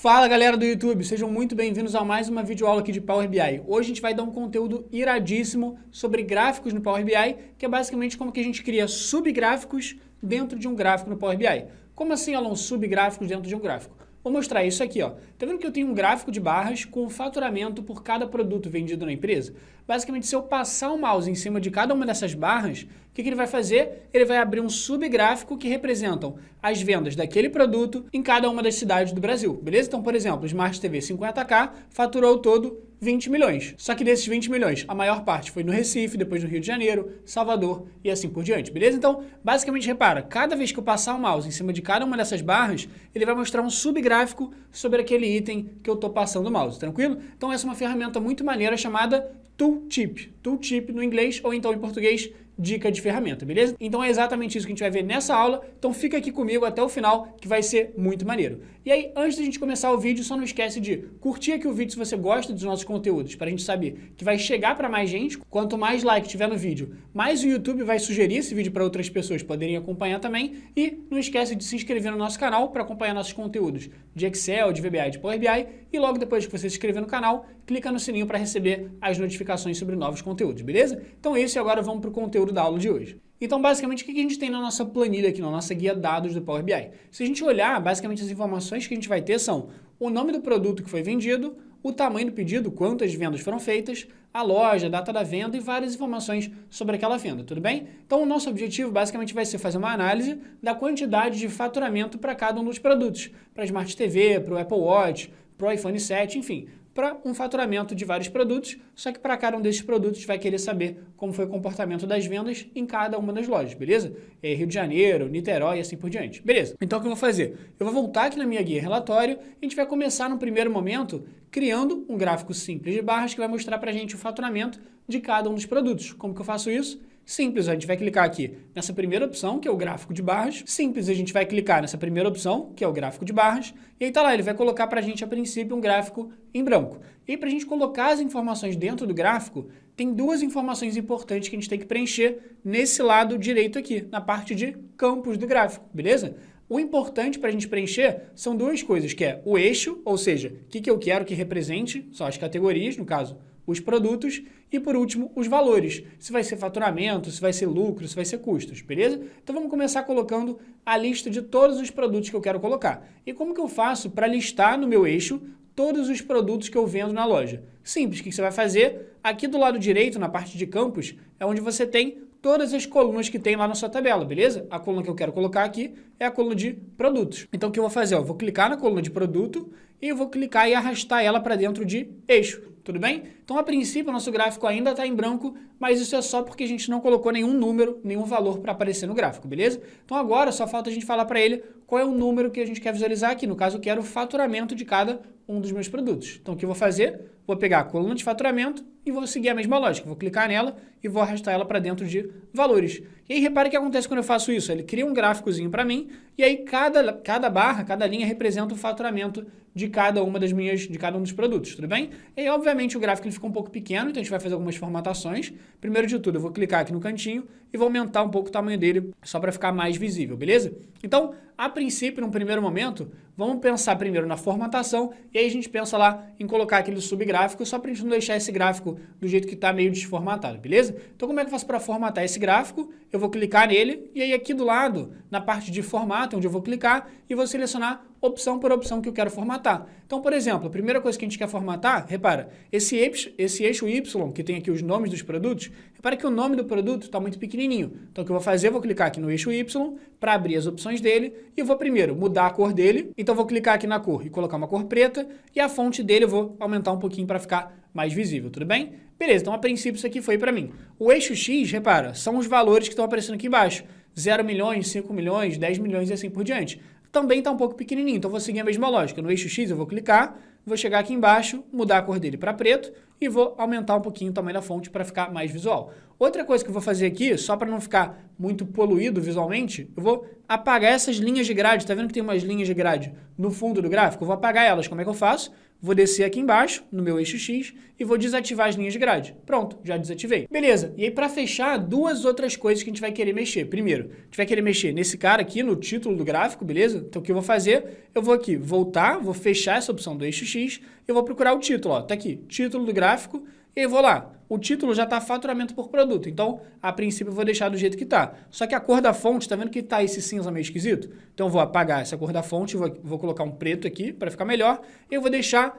Fala galera do YouTube, sejam muito bem-vindos a mais uma videoaula aqui de Power BI. Hoje a gente vai dar um conteúdo iradíssimo sobre gráficos no Power BI, que é basicamente como que a gente cria subgráficos dentro de um gráfico no Power BI. Como assim, Alon, subgráficos dentro de um gráfico? Vou mostrar isso aqui, ó. Tá vendo que eu tenho um gráfico de barras com o faturamento por cada produto vendido na empresa? Basicamente, se eu passar o mouse em cima de cada uma dessas barras, o que ele vai fazer? Ele vai abrir um subgráfico que representam as vendas daquele produto em cada uma das cidades do Brasil, beleza? Então, por exemplo, o Smart TV 50K faturou todo 20 milhões. Só que desses 20 milhões, a maior parte foi no Recife, depois no Rio de Janeiro, Salvador e assim por diante, beleza? Então, basicamente, repara, cada vez que eu passar o mouse em cima de cada uma dessas barras, ele vai mostrar um subgráfico sobre aquele item que eu estou passando o mouse, tranquilo? Então, essa é uma ferramenta muito maneira chamada Tooltip. Tooltip no inglês ou então em português, dica de ferramenta, beleza? Então é exatamente isso que a gente vai ver nessa aula, então fica aqui comigo até o final que vai ser muito maneiro. E aí, antes da gente começar o vídeo, só não esquece de curtir aqui o vídeo se você gosta dos nossos conteúdos, para a gente saber que vai chegar para mais gente. Quanto mais like tiver no vídeo, mais o YouTube vai sugerir esse vídeo para outras pessoas poderem acompanhar também. E não esquece de se inscrever no nosso canal para acompanhar nossos conteúdos de Excel, de VBA e de Power BI. E logo depois que você se inscrever no canal, clica no sininho para receber as notificações sobre novos conteúdos, beleza? Então é isso, e agora vamos para o conteúdo da aula de hoje. Então, basicamente, o que a gente tem na nossa planilha aqui, na nossa guia dados do Power BI? Se a gente olhar, basicamente, as informações que a gente vai ter são o nome do produto que foi vendido, o tamanho do pedido, quantas vendas foram feitas, a loja, a data da venda e várias informações sobre aquela venda, tudo bem? Então, o nosso objetivo, basicamente, vai ser fazer uma análise da quantidade de faturamento para cada um dos produtos, para a Smart TV, para o Apple Watch, para o iPhone 7, enfim, para um faturamento de vários produtos, só que para cada um desses produtos a gente vai querer saber como foi o comportamento das vendas em cada uma das lojas, beleza? Rio de Janeiro, Niterói e assim por diante, beleza? Então o que eu vou fazer? Eu vou voltar aqui na minha guia relatório e a gente vai começar no primeiro momento criando um gráfico simples de barras que vai mostrar para a gente o faturamento de cada um dos produtos. Como que eu faço isso? Simples, a gente vai clicar aqui nessa primeira opção, que é o gráfico de barras. Simples, a gente vai clicar nessa primeira opção, que é o gráfico de barras. E aí tá lá, ele vai colocar para a gente, a princípio, um gráfico em branco. E para a gente colocar as informações dentro do gráfico, tem duas informações importantes que a gente tem que preencher nesse lado direito aqui, na parte de campos do gráfico, beleza? O importante para a gente preencher são duas coisas, que é o eixo, ou seja, o que eu quero que represente, são as categorias, no caso, os produtos, e por último, os valores. Se vai ser faturamento, se vai ser lucro, se vai ser custos, beleza? Então vamos começar colocando a lista de todos os produtos que eu quero colocar. E como que eu faço para listar no meu eixo todos os produtos que eu vendo na loja? Simples, o que você vai fazer? Aqui do lado direito, na parte de campos, é onde você tem todas as colunas que tem lá na sua tabela, beleza? A coluna que eu quero colocar aqui é a coluna de produtos. Então o que eu vou fazer? Eu vou clicar na coluna de produto e eu vou clicar e arrastar ela para dentro de eixo. Tudo bem? Então, a princípio, o nosso gráfico ainda está em branco, mas isso é só porque a gente não colocou nenhum número, nenhum valor para aparecer no gráfico, beleza? Então, agora só falta a gente falar para ele qual é o número que a gente quer visualizar aqui. No caso, eu quero o faturamento de cada um dos meus produtos. Então, o que eu vou fazer? Vou pegar a coluna de faturamento e vou seguir a mesma lógica. Vou clicar nela e vou arrastar ela para dentro de valores. E aí, repare o que acontece quando eu faço isso. Ele cria um gráficozinho para mim e aí cada barra, cada linha representa o faturamento de cada uma das de cada um dos produtos, tudo bem? E aí, obviamente, o gráfico ele fica um pouco pequeno, então a gente vai fazer algumas formatações. Primeiro de tudo, eu vou clicar aqui no cantinho e vou aumentar um pouco o tamanho dele, só para ficar mais visível, beleza? Então, a princípio, num primeiro momento, vamos pensar primeiro na formatação e aí a gente pensa lá em colocar aquele subgráfico, só para a gente não deixar esse gráfico do jeito que está meio desformatado, beleza? Então, como é que eu faço para formatar esse gráfico? Eu vou clicar nele e aí aqui do lado, na parte de formato, onde eu vou clicar e vou selecionar opção por opção que eu quero formatar. Então, por exemplo, a primeira coisa que a gente quer formatar, repara, esse eixo Y, que tem aqui os nomes dos produtos, repara que o nome do produto está muito pequenininho. Então, o que eu vou fazer? Eu vou clicar aqui no eixo Y para abrir as opções dele e eu vou primeiro mudar a cor dele. Então, eu vou clicar aqui na cor e colocar uma cor preta e a fonte dele eu vou aumentar um pouquinho para ficar mais visível, tudo bem? Beleza, então a princípio isso aqui foi para mim. O eixo X, repara, são os valores que estão aparecendo aqui embaixo. 0 milhões, 5 milhões, 10 milhões e assim por diante. Também está um pouco pequenininho, então vou seguir a mesma lógica. No eixo X eu vou clicar, vou chegar aqui embaixo, mudar a cor dele para preto e vou aumentar um pouquinho o tamanho da fonte para ficar mais visual. Outra coisa que eu vou fazer aqui, só para não ficar muito poluído visualmente, eu vou apagar essas linhas de grade. Tá vendo que tem umas linhas de grade no fundo do gráfico? Eu vou apagar elas. Como é que eu faço? Vou descer aqui embaixo, no meu eixo X, e vou desativar as linhas de grade. Pronto, já desativei. Beleza, e aí para fechar, duas outras coisas que a gente vai querer mexer. Primeiro, a gente vai querer mexer nesse cara aqui, no título do gráfico, beleza? Então o que eu vou fazer? Eu vou aqui voltar, vou fechar essa opção do eixo X, eu vou procurar o título, ó, tá aqui, título do gráfico, e aí eu vou lá. O título já está faturamento por produto, então, a princípio, eu vou deixar do jeito que está. Só que a cor da fonte, tá vendo que está esse cinza meio esquisito? Então, eu vou apagar essa cor da fonte, vou colocar um preto aqui para ficar melhor, e eu vou deixar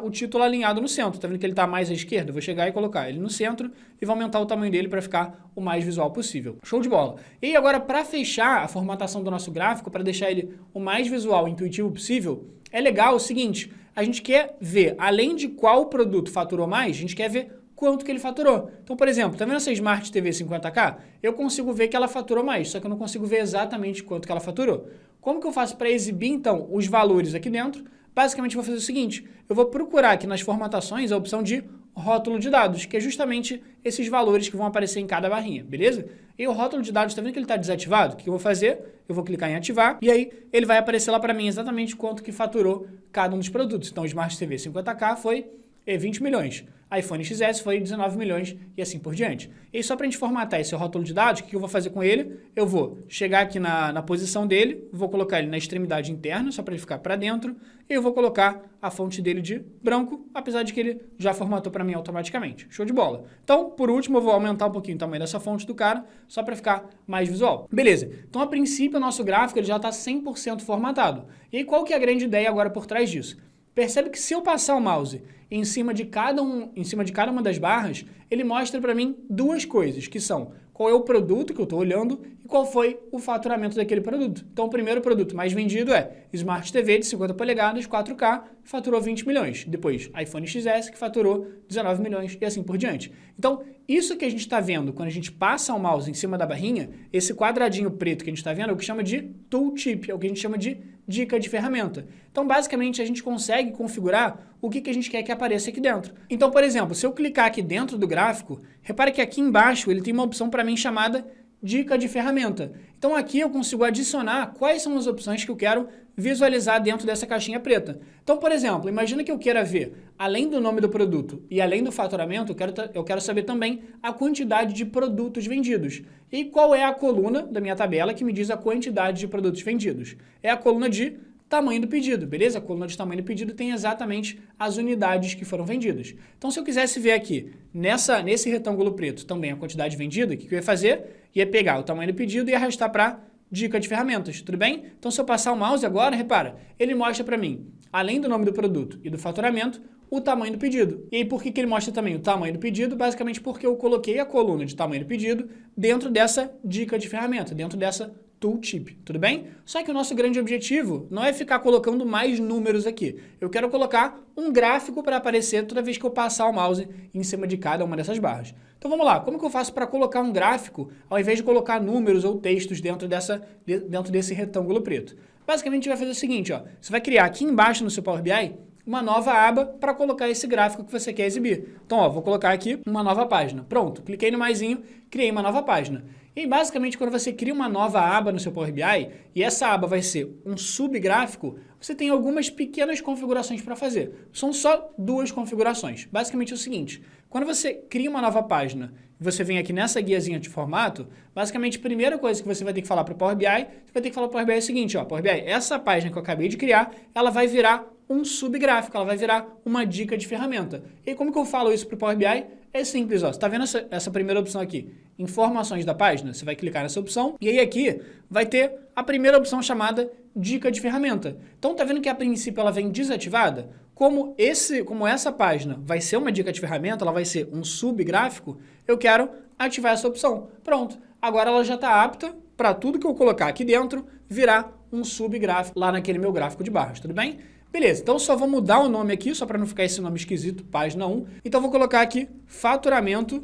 o título alinhado no centro. Tá vendo que ele está mais à esquerda? Eu vou chegar e colocar ele no centro e vou aumentar o tamanho dele para ficar o mais visual possível. Show de bola! E agora, para fechar a formatação do nosso gráfico, para deixar ele o mais visual e intuitivo possível, é legal o seguinte, a gente quer ver, além de qual produto faturou mais, a gente quer ver quanto que ele faturou. Então, por exemplo, tá vendo essa Smart TV 50K? Eu consigo ver que ela faturou mais, só que eu não consigo ver exatamente quanto que ela faturou. Como que eu faço para exibir, então, os valores aqui dentro? Basicamente, eu vou fazer o seguinte, eu vou procurar aqui nas formatações a opção de rótulo de dados, que é justamente esses valores que vão aparecer em cada barrinha, beleza? E o rótulo de dados, tá vendo que ele está desativado? O que eu vou fazer? Eu vou clicar em ativar, e aí ele vai aparecer lá para mim exatamente quanto que faturou cada um dos produtos. Então, o Smart TV 50K foi 20 milhões. iPhone XS foi 19 milhões e assim por diante. E aí, só para a gente formatar esse rótulo de dados, o que eu vou fazer com ele? Eu vou chegar aqui na posição dele, vou colocar ele na extremidade interna, só para ele ficar para dentro, e eu vou colocar a fonte dele de branco, apesar de que ele já formatou para mim automaticamente. Show de bola. Então, por último, eu vou aumentar um pouquinho o tamanho dessa fonte do cara, só para ficar mais visual. Beleza. Então, a princípio, o nosso gráfico ele já está 100% formatado. E aí, qual que é a grande ideia agora por trás disso? Percebe que se eu passar o mouse em cima de cada uma das barras, ele mostra para mim duas coisas, que são qual é o produto que eu estou olhando e qual foi o faturamento daquele produto. Então, o primeiro produto mais vendido é Smart TV de 50 polegadas, 4K, faturou 20 milhões. Depois, iPhone XS, que faturou 19 milhões e assim por diante. Então, isso que a gente está vendo quando a gente passa o mouse em cima da barrinha, esse quadradinho preto que a gente está vendo é o que chama de tooltip, é o que a gente chama de dica de ferramenta. Então, basicamente, a gente consegue configurar o que a gente quer que apareça aqui dentro. Então, por exemplo, se eu clicar aqui dentro do gráfico, repare que aqui embaixo ele tem uma opção para mim chamada dica de ferramenta. Então, aqui eu consigo adicionar quais são as opções que eu quero visualizar dentro dessa caixinha preta. Então, por exemplo, imagina que eu queira ver, além do nome do produto e além do faturamento, eu quero saber também a quantidade de produtos vendidos. E qual é a coluna da minha tabela que me diz a quantidade de produtos vendidos? É a coluna de tamanho do pedido, beleza? A coluna de tamanho do pedido tem exatamente as unidades que foram vendidas. Então, se eu quisesse ver aqui, nesse retângulo preto, também a quantidade vendida, o que eu ia fazer? Ia pegar o tamanho do pedido e arrastar para dica de ferramentas, tudo bem? Então, se eu passar o mouse agora, repara, ele mostra para mim, além do nome do produto e do faturamento, o tamanho do pedido. E aí, por que ele mostra também o tamanho do pedido? Basicamente porque eu coloquei a coluna de tamanho do pedido dentro dessa dica de ferramenta, dentro dessa tooltip, tudo bem? Só que o nosso grande objetivo não é ficar colocando mais números aqui. Eu quero colocar um gráfico para aparecer toda vez que eu passar o mouse em cima de cada uma dessas barras. Então vamos lá, como que eu faço para colocar um gráfico ao invés de colocar números ou textos dentro desse retângulo preto? Basicamente, a gente vai fazer o seguinte, ó, você vai criar aqui embaixo no seu Power BI uma nova aba para colocar esse gráfico que você quer exibir. Então, ó, vou colocar aqui uma nova página. Pronto, cliquei no maisinho, criei uma nova página. E aí, basicamente, quando você cria uma nova aba no seu Power BI, e essa aba vai ser um subgráfico, você tem algumas pequenas configurações para fazer. São só duas configurações. Basicamente é o seguinte, quando você cria uma nova página e você vem aqui nessa guiazinha de formato, basicamente a primeira coisa que você vai ter que falar para o Power BI, você vai ter que falar para o Power BI o seguinte, ó, Power BI, essa página que eu acabei de criar, ela vai virar um subgráfico, ela vai virar uma dica de ferramenta. E como que eu falo isso para o Power BI? É simples, ó. Você está vendo essa primeira opção aqui? Informações da página? Você vai clicar nessa opção e aí aqui vai ter a primeira opção chamada dica de ferramenta. Então, tá vendo que a princípio ela vem desativada? Como essa página vai ser uma dica de ferramenta, ela vai ser um subgráfico, eu quero ativar essa opção. Pronto. Agora ela já está apta para tudo que eu colocar aqui dentro virar um subgráfico lá naquele meu gráfico de barras, tudo bem? Beleza, então só vou mudar o nome aqui, só para não ficar esse nome esquisito, página 1. Então vou colocar aqui faturamento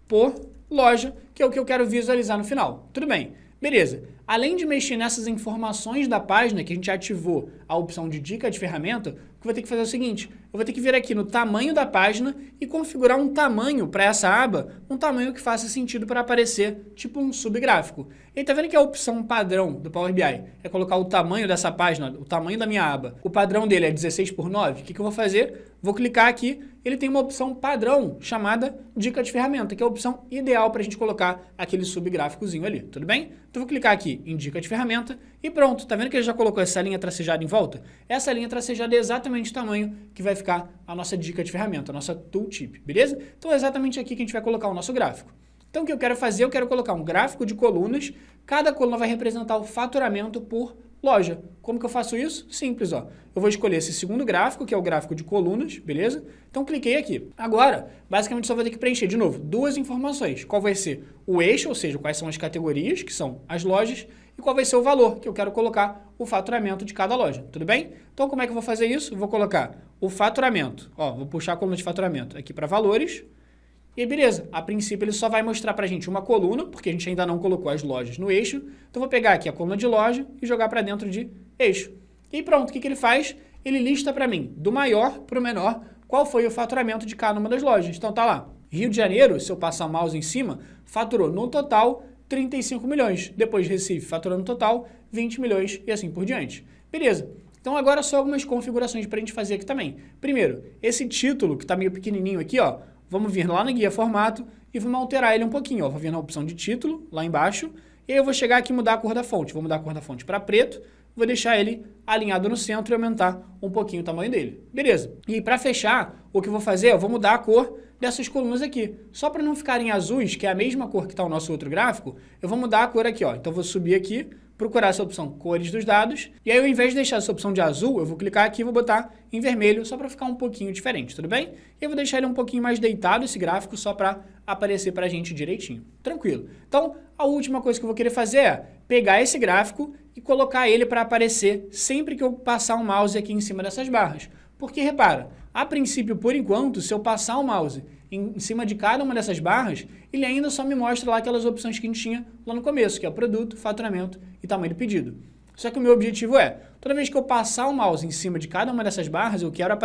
por loja, que é o que eu quero visualizar no final. Tudo bem, beleza. além de mexer nessas informações da página, que a gente ativou a opção de dica de ferramenta, o que eu vou ter que fazer é o seguinte, eu vou ter que vir aqui no tamanho da página e configurar um tamanho para essa aba, um tamanho que faça sentido para aparecer, tipo um subgráfico. E tá vendo que a opção padrão do Power BI é colocar o tamanho dessa página, o tamanho da minha aba. O padrão dele é 16:9. O que eu vou fazer? Vou clicar aqui, ele tem uma opção padrão chamada dica de ferramenta, que é a opção ideal para a gente colocar aquele subgráficozinho ali, tudo bem? Então vou clicar aqui em dica de ferramenta e pronto, tá vendo que ele já colocou essa linha tracejada em volta? Essa linha tracejada é exatamente o tamanho que vai ficar a nossa dica de ferramenta, a nossa tooltip, beleza? Então é exatamente aqui que a gente vai colocar o nosso gráfico. Então o que eu quero fazer? Eu quero colocar um gráfico de colunas, cada coluna vai representar o faturamento por loja. Como que eu faço isso? Simples, ó. Eu vou escolher esse segundo gráfico, que é o gráfico de colunas, beleza? Então cliquei aqui. Agora, basicamente só vou ter que preencher de novo duas informações. Qual vai ser o eixo, ou seja, quais são as categorias, que são as lojas, e qual vai ser o valor, que eu quero colocar o faturamento de cada loja, tudo bem? Então como é que eu vou fazer isso? Eu vou colocar o faturamento, ó, vou puxar a coluna de faturamento aqui para valores, e aí, beleza, a princípio ele só vai mostrar pra gente uma coluna, porque a gente ainda não colocou as lojas no eixo, então vou pegar aqui a coluna de loja e jogar para dentro de eixo. E pronto, o que ele faz? Ele lista para mim, do maior para o menor, qual foi o faturamento de cada uma das lojas. Então tá lá, Rio de Janeiro, se eu passar o mouse em cima, faturou no total 35 milhões. Depois Recife faturou no total 20 milhões e assim por diante. Beleza. Então agora só algumas configurações para a gente fazer aqui também. Primeiro, esse título que está meio pequenininho aqui, ó, vamos vir lá na guia formato e vamos alterar ele um pouquinho, ó. Vou vir na opção de título, lá embaixo, e aí eu vou chegar aqui e mudar a cor da fonte. Vou mudar a cor da fonte para preto, vou deixar ele alinhado no centro e aumentar um pouquinho o tamanho dele. Beleza. E para fechar, o que eu vou fazer, eu vou mudar a cor dessas colunas aqui. Só para não ficarem azuis, que é a mesma cor que está o nosso outro gráfico, eu vou mudar a cor aqui, ó. Então eu vou subir aqui, procurar essa opção cores dos dados, e aí ao invés de deixar essa opção de azul, eu vou clicar aqui e vou botar em vermelho, só para ficar um pouquinho diferente, tudo bem? E eu vou deixar ele um pouquinho mais deitado, esse gráfico, só para aparecer para a gente direitinho. Tranquilo. Então, a última coisa que eu vou querer fazer é pegar esse gráfico e colocar ele para aparecer sempre que eu passar o mouse aqui em cima dessas barras. Porque, repara, a princípio, por enquanto, se eu passar o mouse em cima de cada uma dessas barras, ele ainda só me mostra lá aquelas opções que a gente tinha lá no começo, que é o produto, faturamento e tamanho do pedido. Só que o meu objetivo é, toda vez que eu passar o mouse em cima de cada uma dessas barras, eu quero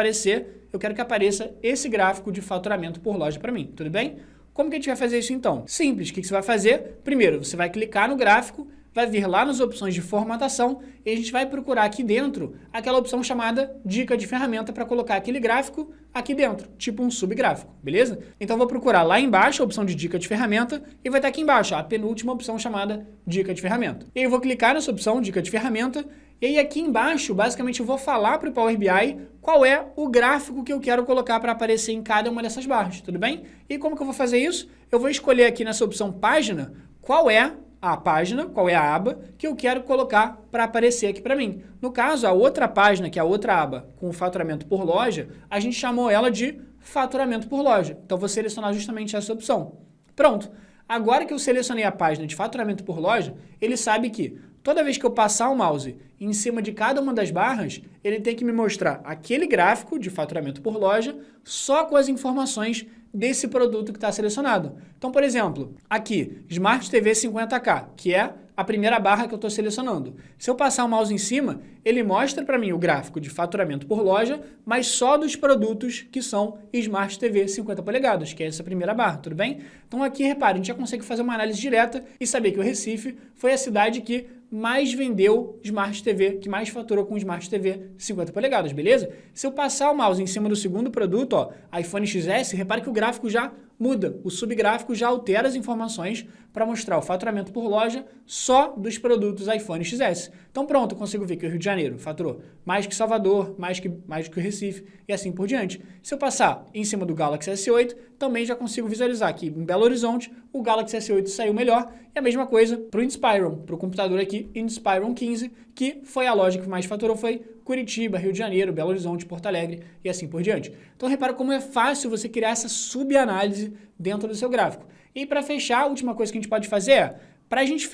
que apareça esse gráfico de faturamento por loja para mim, tudo bem? Como que a gente vai fazer isso então? Simples, o que você vai fazer? Primeiro, você vai clicar no gráfico, vai vir lá nas opções de formatação e a gente vai procurar aqui dentro aquela opção chamada dica de ferramenta para colocar aquele gráfico aqui dentro, tipo um subgráfico, beleza? Então eu vou procurar lá embaixo a opção de dica de ferramenta e vai estar aqui embaixo a penúltima opção chamada dica de ferramenta. E aí eu vou clicar nessa opção dica de ferramenta e aí aqui embaixo basicamente eu vou falar para o Power BI qual é o gráfico que eu quero colocar para aparecer em cada uma dessas barras, tudo bem? E como que eu vou fazer isso? Eu vou escolher aqui nessa opção página qual é a página, qual é a aba que eu quero colocar para aparecer aqui para mim. No caso, a outra página, que é a outra aba com o faturamento por loja, a gente chamou ela de faturamento por loja. Então, vou selecionar justamente essa opção. Pronto. Agora que eu selecionei a página de faturamento por loja, ele sabe que toda vez que eu passar o mouse em cima de cada uma das barras, ele tem que me mostrar aquele gráfico de faturamento por loja só com as informações desse produto que está selecionado. Então, por exemplo, aqui, Smart TV 50K, que é a primeira barra que eu estou selecionando. Se eu passar o mouse em cima, ele mostra para mim o gráfico de faturamento por loja, mas só dos produtos que são Smart TV 50 polegadas, que é essa primeira barra, tudo bem? Então aqui, repare, a gente já consegue fazer uma análise direta e saber que o Recife foi a cidade que mais vendeu Smart TV, que mais faturou com Smart TV 50 polegadas, beleza? Se eu passar o mouse em cima do segundo produto, ó, iPhone XS, repare que o gráfico já muda. O subgráfico já altera as informações para mostrar o faturamento por loja só dos produtos iPhone XS. Então pronto, eu consigo ver que o Rio de Janeiro faturou mais que Salvador, mais que o Recife e assim por diante. Se eu passar em cima do Galaxy S8, também já consigo visualizar que em Belo Horizonte o Galaxy S8 saiu melhor e a mesma coisa para o Inspiron, para o computador aqui Inspiron 15, que foi a loja que mais faturou, foi Curitiba, Rio de Janeiro, Belo Horizonte, Porto Alegre e assim por diante. Então repara como é fácil você criar essa subanálise dentro do seu gráfico. E para fechar, a última coisa que a gente pode fazer é Para a gente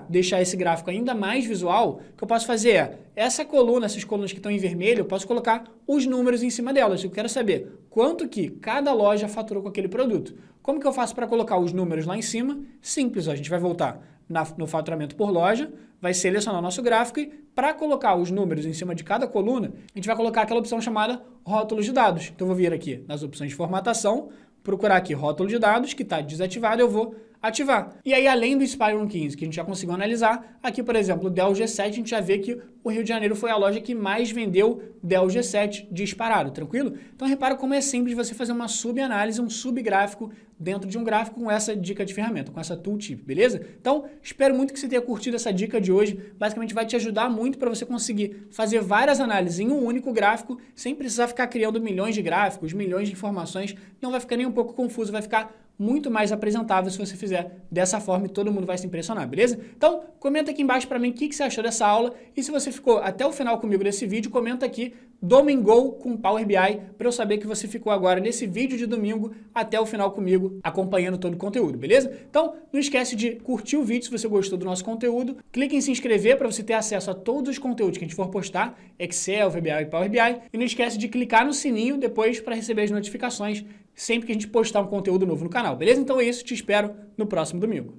deixar esse gráfico ainda mais visual, o que eu posso fazer é, essas colunas que estão em vermelho, eu posso colocar os números em cima delas. Eu quero saber quanto que cada loja faturou com aquele produto. Como que eu faço para colocar os números lá em cima? Simples, ó, a gente vai voltar no faturamento por loja, vai selecionar o nosso gráfico e para colocar os números em cima de cada coluna, a gente vai colocar aquela opção chamada rótulos de dados. Então eu vou vir aqui nas opções de formatação, procurar aqui rótulo de dados, que está desativado, eu vou ativar. E aí, além do Spyron 15, que a gente já conseguiu analisar, aqui, por exemplo, o Dell G7, a gente já vê que o Rio de Janeiro foi a loja que mais vendeu Dell G7 disparado, tranquilo? Então, repara como é simples você fazer uma subanálise, um subgráfico dentro de um gráfico com essa dica de ferramenta, com essa tooltip, beleza? Então, espero muito que você tenha curtido essa dica de hoje. Basicamente, vai te ajudar muito para você conseguir fazer várias análises em um único gráfico, sem precisar ficar criando milhões de gráficos, milhões de informações. Não vai ficar nem um pouco confuso, vai ficar muito mais apresentável se você fizer dessa forma e todo mundo vai se impressionar, beleza? Então, comenta aqui embaixo para mim o que você achou dessa aula e se você ficou até o final comigo desse vídeo, comenta aqui Domingo com Power BI para eu saber que você ficou agora nesse vídeo de domingo até o final comigo, acompanhando todo o conteúdo, beleza? Então, não esquece de curtir o vídeo se você gostou do nosso conteúdo, clique em se inscrever para você ter acesso a todos os conteúdos que a gente for postar, Excel, VBA e Power BI, e não esquece de clicar no sininho depois para receber as notificações sempre que a gente postar um conteúdo novo no canal, beleza? Então é isso, te espero no próximo domingo.